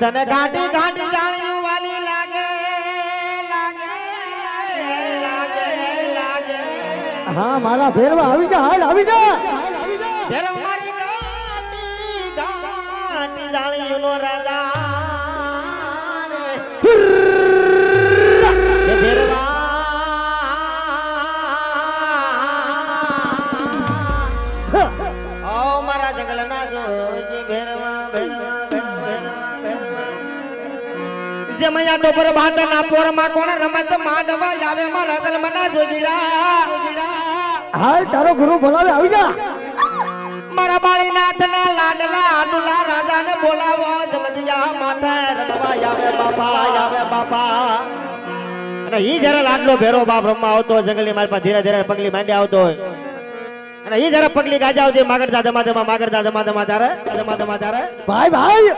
તને ગાડી ગાડી જાણ્યું વાલી લાગે લાગે લાગે લાગે હા મારા ભેરવા આવી જા હાલ આવી જા ભેરવ મારી ગાડી ગાડી જાણ્યું નો રાજા રે ભેરવા ઓ મારા જંગલના જોજી ભેરવા ભેરવા જમયા તો પર બાંધના પોરમાં કોણ રમત માંડવા આવે મારા દલમના જોજીડા હાલ તારો ગુરુ બોલાવે આવી જા મારા બાળીનાથના લાડલા આદુલા રાજાને બોલાવો જમજિયા માથે રમવા આવે બાપા અને ઈ જરા લાડલો ભેરો બાપ રમવા આવતો જંગલી મારી પાસે ધીરે ધીરે પગલી માંડી આવતો અને ઈ જરા પગલી ગાજા આવતી માગરદા દમા તારે ભાઈ ભાઈ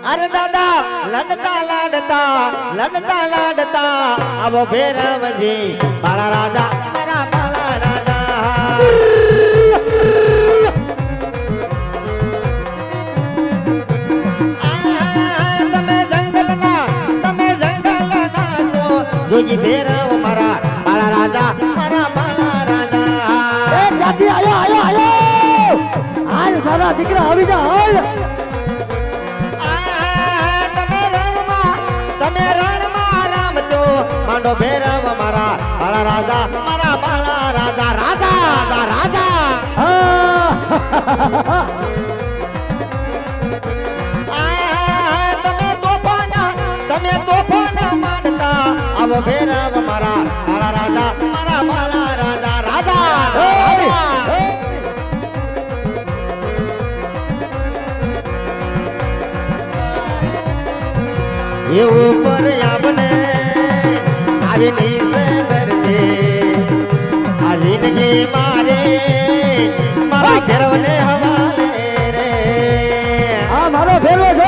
અરે દાદા લડતા લાડતા આવો ભેરવજી મારા રાજા મારા બાળા રાજા તમે જંગલના છો જોજી ભેરવ મારા બાળા રાજા મારા બાળા રાજા એ જાતી આયો હાલ મારા દીકરા આવી જા હાલ માંડો ભેરવ મારા બાળા રાજા મારા બાળા રાજા રાજા તમે તોફાના માંડતા આવો ભેરવ મારા બાળા રાજા મારા બાળા રાજા એવું પર આપને આવી નિસર્ગે આ જિંદગી મારે મારા ભેરવને હવાલે રે હા મારો ભેરવો જો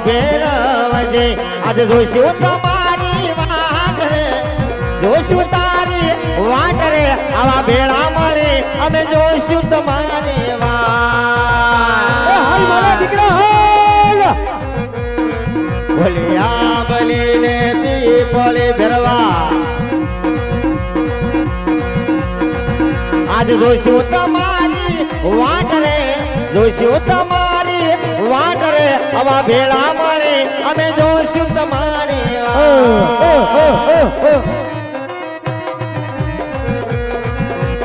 ભેરવજે આજે જોઈશું તમારી વાત રે જોઈશું તારી વાટ રે આવા ભેળા મળે અમે જોઈશું તમારી હાલ મારા દીકરા હાલ ભોલિયા બલીને પીપળે ભેરવા આજ જોઈશું તમારી વાટ રે જોઈશું તમારી વાટ રે આવા ભેળા મળે અમે જોઈશું તમારી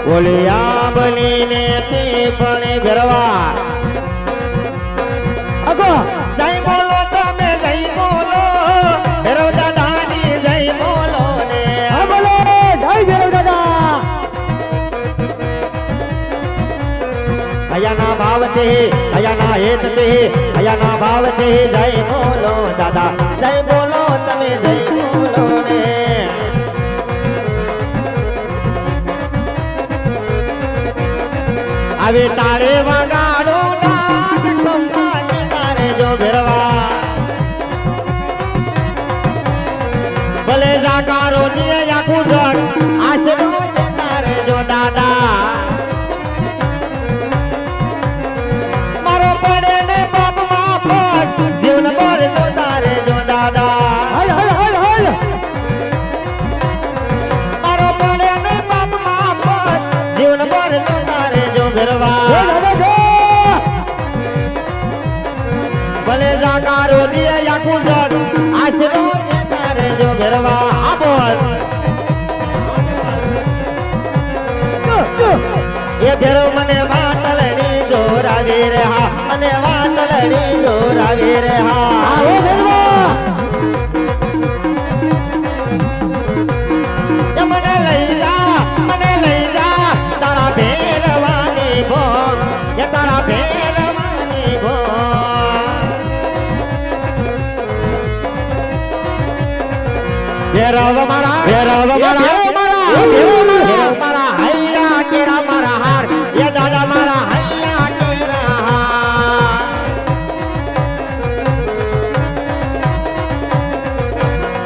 ભોલિયા બલીને પીપળે ભેરવા આગો જય બોલો તમે જય બોલો ભેરવ દાદાની જય બોલો ને હા બોલો જય ભેરવ દાદા અયાના ભાવતે અયાના હેતતે અયાના ભાવતે જય બોલો દાદા જય બોલો તમે જય બોલો ને આવે તારે વગાડો ડાક ખંભાને તારે જો ભેરવા ભલે જાકારો દિયે આખું જગ આશરો તારે જો દાદા મારો પડે ને બાપ માં જીવન પર જો તારે જો દાદા હાલ મારો પડે ને બાપ માં જીવન પર જો તારે જો ભેરવા ભલે જાકારો દિયે આખું જગ આશરો તારે જો ભેરવા આ બોલ એ ભેરવ મને વાટલણી જોરાવી રે હા અને વાટલણી જોરાવી રે હા આવો ભેરવા મને લઈ જા તારા ભેરવાની ભોગ એ તારા ભેરવાની ભોગ ભેરવ મારા હૈયા કેરા મારા હાર એ દાદા મારા હૈયા કેરા હાર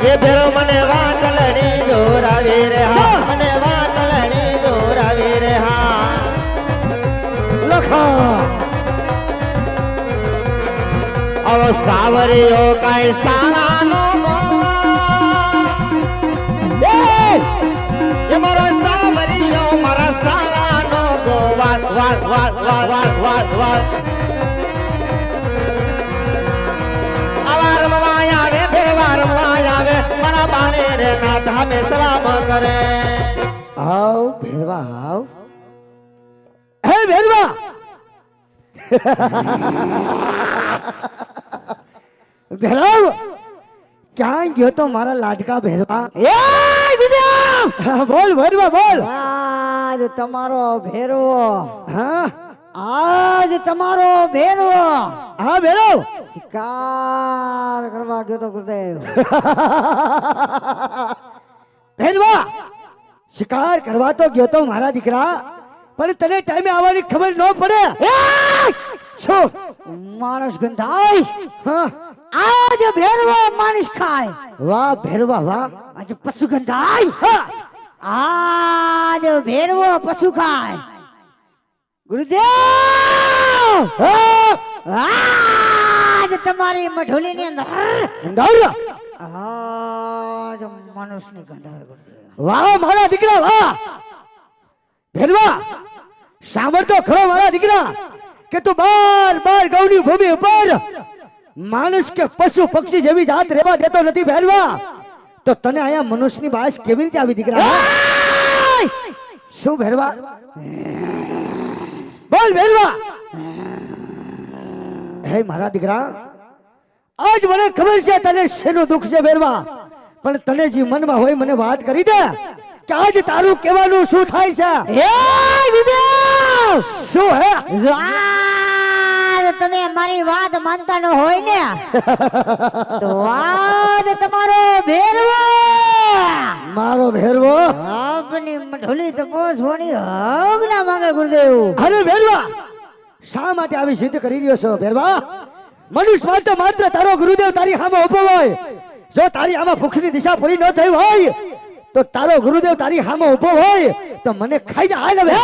એ ભેરો મને વાટલણી દોરાવી રે હા મને વાટલણી દોરાવી રે હા લખા અવ સાવરીઓ કાઈ સાલાનો એ મારો સાવરીઓ મારા સાલાનો ગો વાત વાત વાત વાત વાત વાત વાત અવાર મવાયા આવે ફેરવાર મવાયા આવે મારા બાને રે નાથ હમે સલામ કરે આવ ભેરવા આવ હે ભેરવા ભેરવ ક્યાં ગયો તો મારા લાડકા ભેરવા એ ગુજામ બોલ ભેરવા બોલ આજ તમારો ભેરવો હા આજ તમારો ભેરવો હા ભેરવ શિકાર કરવા ગયો તો ગુરુદેવ ભેરવા શિકાર કરવા તો ગયો તો મારા દીકરા પણ તને ટાઈમે આવવાની ખબર ન પડે શું માણસ ગંધાય હા આજ ભેરવો માણસ ખાય વાહ ભેરવા વાહ આજ પશુ ગંધાય હા આજ ભેરવો પશુ ખાય ગુરુદેવ હા આજ તમારી મઢોલીની અંદર ગંધાવ્યા આજ મનુષ્યની ગંધાય ગુરુદેવ વાહ મારા દીકરા વાહ ભેરવા સાંભળતો ખરો મારા દીકરા કે તું બાર બાર ગૌની ભૂમિ ઉપર માણસ કે પશુ પક્ષી જેવી જાત રહેવા દેતો નથી ભેરવા તો તને અહીંયા મનુષ્યની બાસ કેવી રીતે આવી દીકરા શું ભેરવા બોલ ભેરવા હે મારા દીકરા આજ મને ખબર છે તને શેનું દુઃખ છે ભેરવા પણ તને જે મનમાં હોય મને વાત કરી દે કે આજ તારું કહેવાનું શું થાય છે એ ગુરુદેવ શું હે આજ તમે મારી વાત માનતા ન હોય ને તો આજ તમારો ભેરવો મારો ભેરવો આપની મઢોલી તપોસવાની હગના માંગે ગુરુદેવ અરે ભેરવા શા માટે આવી સિદ્ધ કરી રહ્યો છો ભેરવા મનુષ્ય માત્ર તારો ગુરુદેવ તારી સામે ઉભો હોય જો તારી આમાં ભૂખની દિશા પૂરી ન થઈ હોય તો તારો ગુરુદેવ તારી સામે ઉભો હોય તો મને ખાઈ જા હાલ હવે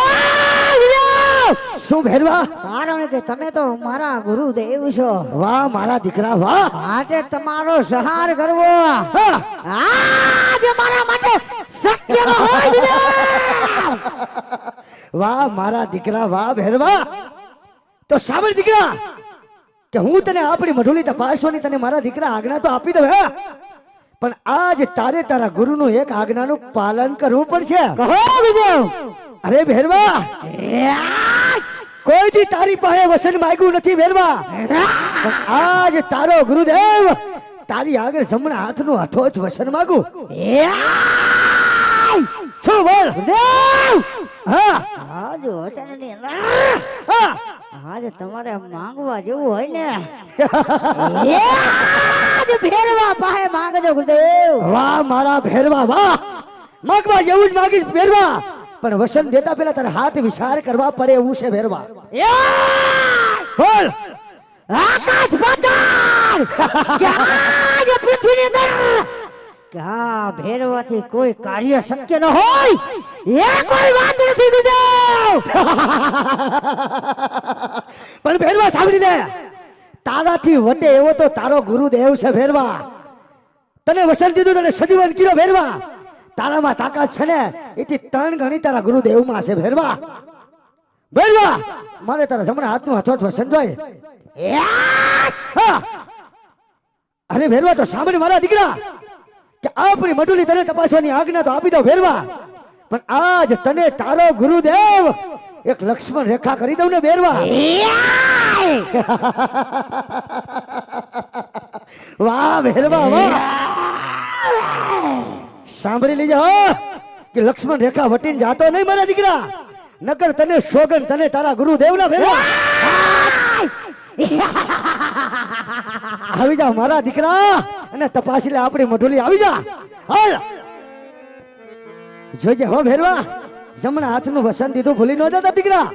શું ભેરવા કારણ કે તમે તો મારા ગુરુદેવ છો વાહ મારા દીકરા વાહ માટે તમારો સહાર કરવો હા. આજ મારા માટે શક્ય ન હોય ગુરુદેવ. વાહ મારા દીકરા વાહ ભેરવા તો સાંભળ દીકરા કે હું તને આપણી મઢોલી તપાસવાની તને મારા દીકરા આજ્ઞા તો આપી દઉં હે પણ આજ તારે તારા ગુરુનું એક આજ્ઞાનું પાલન કરવું પડશે કહો ગુરુદેવ. અરે ભેરવા કોઈ દી તારી પાસે વસન માંગ્યું નથી ભેરવા પણ આજ તારો ગુરુદેવ તારી આગળ જમણા હાથનું હાથો જ વસન માંગુ શું બોલ ગુરુદેવ હા આજ વચનની અંદર હા આજે તમારે માંગવા જેવું હોય ને આજ ભેરવા પાસે માંગજો ગુરુદેવ. વાહ મારા ભેરવા વાહ માંગવા જેવું જ માંગીશ ભેરવા પણ વસન દેતા પહેલા તારા હાથ વિચાર કરવા પડે એવું છે ભેરવા બોલ આકાશ પાતાળ આજ પૃથ્વીની અંદર ક્યાં ભેરવાથી કોઈ કાર્ય શક્ય ન હોય એ કોઈ વાત નથી ગુરુદેવ. પણ ભેરવા સાંભળી લે તારાથી વટે એવો તો તારો ગુરુદેવ છે ભેરવા તને વસન દીધું તને સજીવન કર્યો ભેરવા તારામાં તાકાત છે ને એથી 3 ગણી તારા ગુરુદેવમાં છે ભેરવા ભેરવા મારે તારા જમણા હાથનું હાથો વસન જોઈએ હા. અરે ભેરવા તો સાંભળી મારા દીકરા કે આપણી મઢોલી તને તપાસવાની આજ્ઞા તો આપી દો ભેરવા પણ આજ તને તારો ગુરુદેવ એક લક્ષ્મણ રેખા કરી દઉં ને ભેરવા વાહ ભેરવા વાહ સાંભળી લીજો કે લક્ષ્મણ રેખા વટીને જાતો નહીં મારા દીકરા નકર તને સોગન તને તારા ગુરુદેવ ના ભેરવા આવી જા મારા દીકરા અને તપાસી લે આપણી મઢોલી આવી જા હાલ જોજે હો ભેરવા જમણા હાથનું વસન દીધું ભૂલી ન જતા દીકરા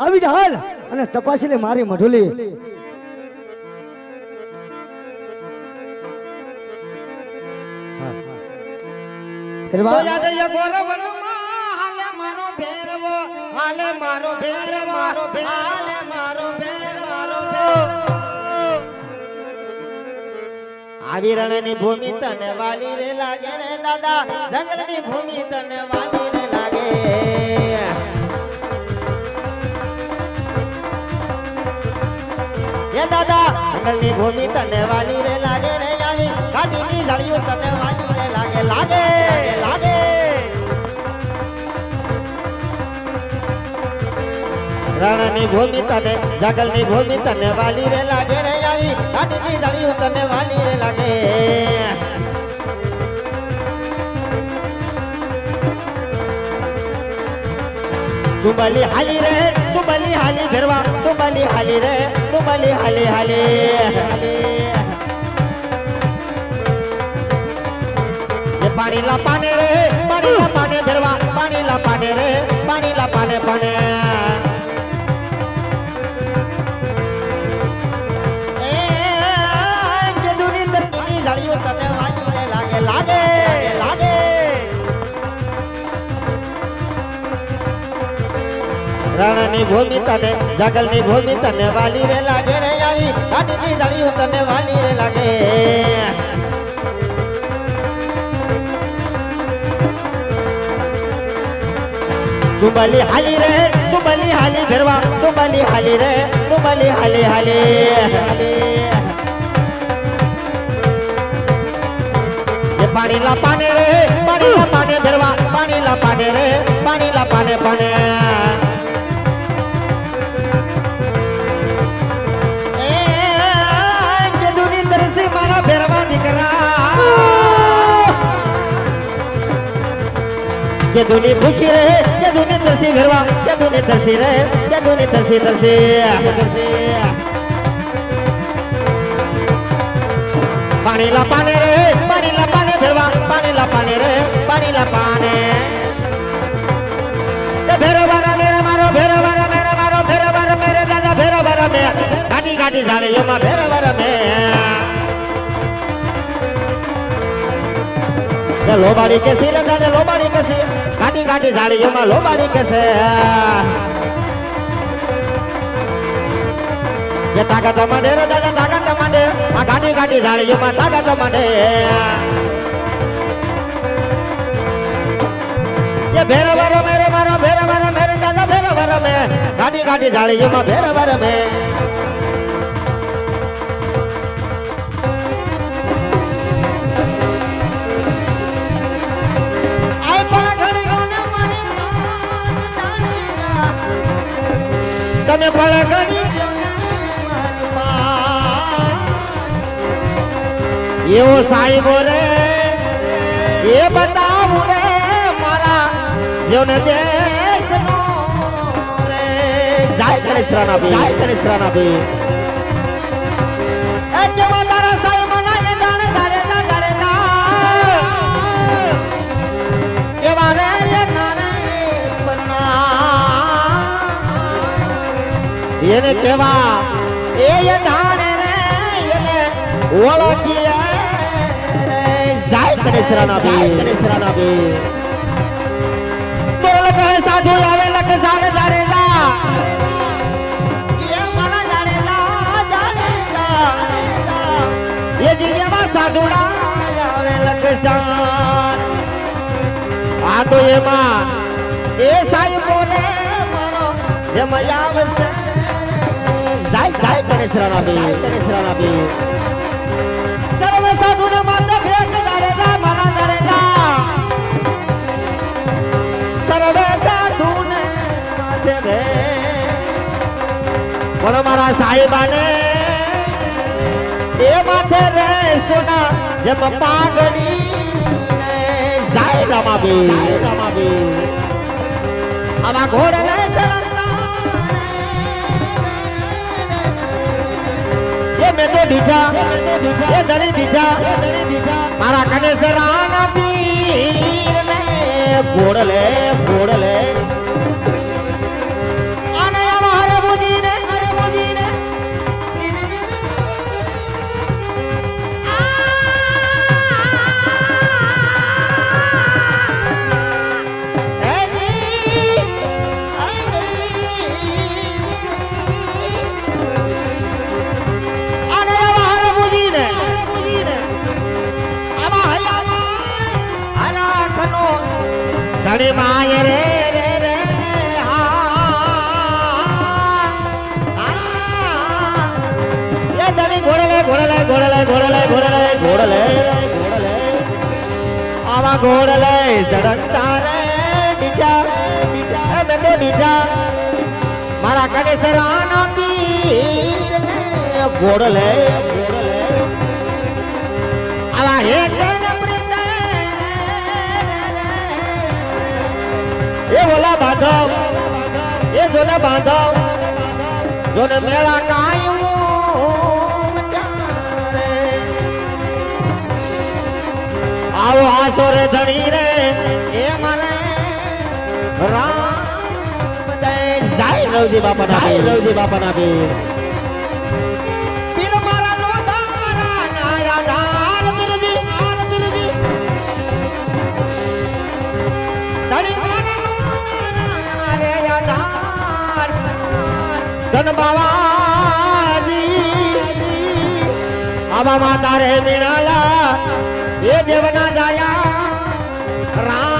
આવી જા હાલ અને તપાસી લે મારી મઢોલી ભેરવા તો યાદ ગોરવનમાં હાલે મારો ભેરવો હાલે મારો ભેર મારો ભેર હાલે મારો ભેર મારો આવી રણની ભૂમિ તને વાલી રે લાગે રે દાદા જંગલની ભૂમિ તને વાલી રે લાગે એ દાદા જંગલની ભૂમિ તને વાલી રે લાગે રે આવી કાઢીની ઝાડીઓ તને વાલી રે લાગે લાગે લાગે રણની ભૂમિ તને જંગલની ભૂમિ તને વાલી રે લાગે રે આવી કાઢીની ઝાડીઓ તને વાલી રે લાગે તુંબલી હાલી રે તુંબલી હાલી ઘરવા તુંબલી હાલી રે તુંબલી હાલી હાલી ये पानी ला पाने रे पानी ला पाने घरवा पानी ला पाने रे पानी ला पाने पाने ये दुनिया तरती झाड़ियों तने वाली रे लागे लागे लागे રણની ભૂમિ તને જંગલની ભૂમિ તને વાલી રે લાગે રે આવી કાઢીની ઝાડીઓ તને વાલી રે લાગે તુંબલી હાલી રે તુંબલી હાલી ઘરવા તુંબલી હાલી રે તુંબલી હાલી હાલી ये पानी ला पाने रे पानी ला पाने घरवा पानी ला पाने रे पानी ला पाने पाने ये दुनी पूछी रे ये दुनी तरसी घरवा ये दुनी तरसी रे ये दुनी तरसी तरसी पानी ला पाने रे पानी ला पाने घरवा पानी ला पाने रे पानी ला पाने ये भेरो बारा मेरे मारो भेरो बारा मेरे मारो भेरो बारा मेरे दादा भेरो बारा में गाड़ी गाड़ी जाने यो मा भेरो बारा में लोबाड़ी कैसी रे दादा लोबाड़ी कैसी गाड़ी गाड़ी झाड़ियों में लोबाड़ी कैसे ये ताकत माने रे दादा ताकत माने आ गाड़ी गाड़ी झाड़ियों में ताकत माने ये भेरो बारो मेरे मारो भेरो बारो मेरे दादा भेरो बारो में गाड़ी गाड़ी झाड़ियों में भेरो बारो में તમે ફળ ગણી એવો સાહેબો રે એ બતાવું રે મારા જેવને દેશ રે જાય કરે શ્રાના બી એ જેવા તારા સાહેબ ના એ જાણે જાણે જાણે એવા રે એને કેવા એ ધાણે રે એને ઓળખીએ જાય કનેસરાના બી બોલ કહે સાધુ આવે લખ સાને જાણેલા એ મારા જાણેલા એ જીવા સાધુડા આવે લખ સાન આ તો એમાં એ સાહેબો ને મારો જેમ આવશે જાય જાય કનેસરાના બી સર્વ સાધુ ને માતા ભેગ જાડેલા મારા જાડેલા સર્વ સાધુ ને માથે ભેગ પણ મારા સાહેબાને એ માથે રે સોના જેમ પાઘડી જાય રમાબી આવા ઘોડ લે मैं तो दीठा ये दरी दीठा मारा कनेसराना पीर ने घोड़ ले आने आवा हरे बुजी ने ધણી માય રે રે રે એ ધણી ઘોડલે ઘોડલે ઘોડલે ઘોડલે ઘોડલે ઘોડલે ઘોડલે આવા ઘોડલે ઝડકતા રે ડીજા ડીજા મેં તો ડીજા મારા કડે સરાના પીર ઘોડલે ઘોડલે આવા હે એ ઓલા બાંધવ એ જોને બાંધવ જોને મેળા કાયું આવો આસો રે ધણી રે એ મને રામ દે જાય રવજી બાપા ના રવજી બાપા ના પીર મારા નો દારા નાયા દાર મિરજી ધણી ધન બાવાજી આવા માતા રે મીણાલા એ દેવના જાયા રામ